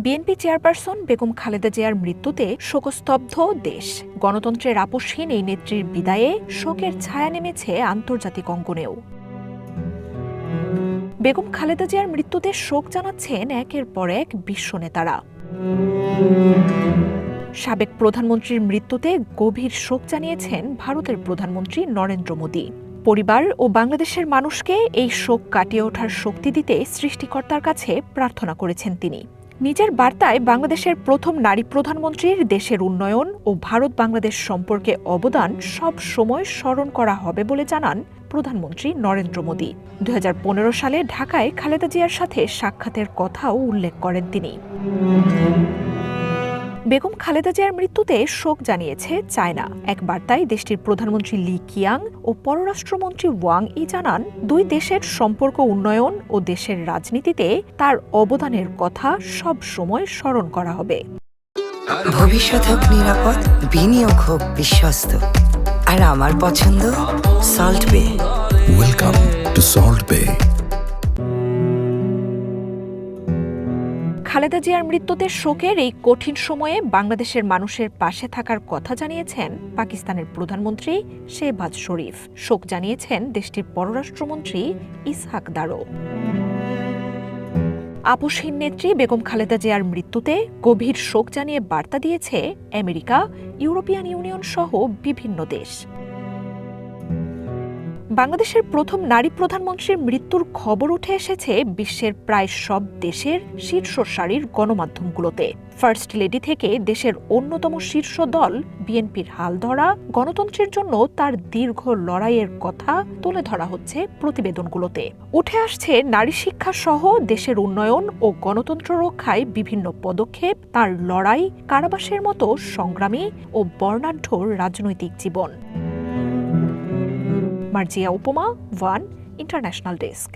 BNP chairperson Begum Khaleda জিয়ার মৃত্যুতে শোকস্তব্ধ দেশ। গণতন্ত্রের আপসহীন এই নেত্রীর বিদায়ে শোকের ছায়া নেমেছে আন্তর্জাতিক অঙ্গনেও। বেগম খালেদা জিয়ার মৃত্যুতে শোক জানাচ্ছেন একের পর এক বিশ্ব নেতারা। সাবেক প্রধানমন্ত্রীর মৃত্যুতে গভীর শোক জানিয়েছেন ভারতের প্রধানমন্ত্রী নরেন্দ্র মোদি। পরিবার ও বাংলাদেশের মানুষকে এই শোক কাটিয়ে ওঠার শক্তি দিতে সৃষ্টিকর্তার কাছে প্রার্থনা করেছেন তিনি। নিজের বার্তায় বাংলাদেশের প্রথম নারী প্রধানমন্ত্রীর দেশের উন্নয়ন ও ভারত বাংলাদেশ সম্পর্কে অবদান সব সময় স্মরণ করা হবে বলে জানান প্রধানমন্ত্রী নরেন্দ্র মোদি। 2015 সালে ঢাকায় খালেদা জিয়ার সাথে সাক্ষাতের কথাও উল্লেখ করেন তিনি। বেগম খালেদা জিয়ার মৃত্যুতে শোক জানিয়েছে চায়না। এক বার্তায় দেশটির প্রধানমন্ত্রী লি কিয়াং ও পররাষ্ট্রমন্ত্রী ওয়াং ই জানান, দুই দেশের সম্পর্ক উন্নয়ন ও দেশের রাজনীতিতে তার অবদানের কথা সব সময় স্মরণ করা হবে। ভবিষ্যৎ হোক নিরাপদ, বিনিয়োগ হোক বিশ্বস্ত, আর আমার পছন্দ সল্ট বে। ওয়েলকাম টু সল্ট বে। খালেদা জিয়ার মৃত্যুতে শোকের এই কঠিন সময়ে বাংলাদেশের মানুষের পাশে থাকার কথা জানিয়েছেন পাকিস্তানের প্রধানমন্ত্রী শেহবাজ শরীফ। শোক জানিয়েছেন দেশটির পররাষ্ট্রমন্ত্রী ইসহাক দারো। আপসহীন নেত্রী বেগম খালেদা জিয়ার মৃত্যুতে গভীর শোক জানিয়ে বার্তা দিয়েছে আমেরিকা, ইউরোপিয়ান ইউনিয়ন সহ বিভিন্ন দেশ। বাংলাদেশের প্রথম নারী প্রধানমন্ত্রীর মৃত্যুর খবর উঠে এসেছে বিশ্বের প্রায় সব দেশের শীর্ষ সারির গণমাধ্যমগুলোতে। ফার্স্ট লেডি থেকে দেশের অন্যতম শীর্ষ দল বিএনপির হাল ধরা গণতন্ত্রের জন্য তার দীর্ঘ লড়াইয়ের কথা তুলে ধরা হচ্ছে প্রতিবেদনগুলোতে। উঠে আসছে নারী শিক্ষা সহ দেশের উন্নয়ন ও গণতন্ত্র রক্ষায় বিভিন্ন পদক্ষেপ, তার লড়াই, কারাবাসের মতো সংগ্রামী ও বর্ণাঢ্য রাজনৈতিক জীবন। মার্জিয়া উপমা, ওয়ান ইন্টারন্যাশনাল ডেস্ক।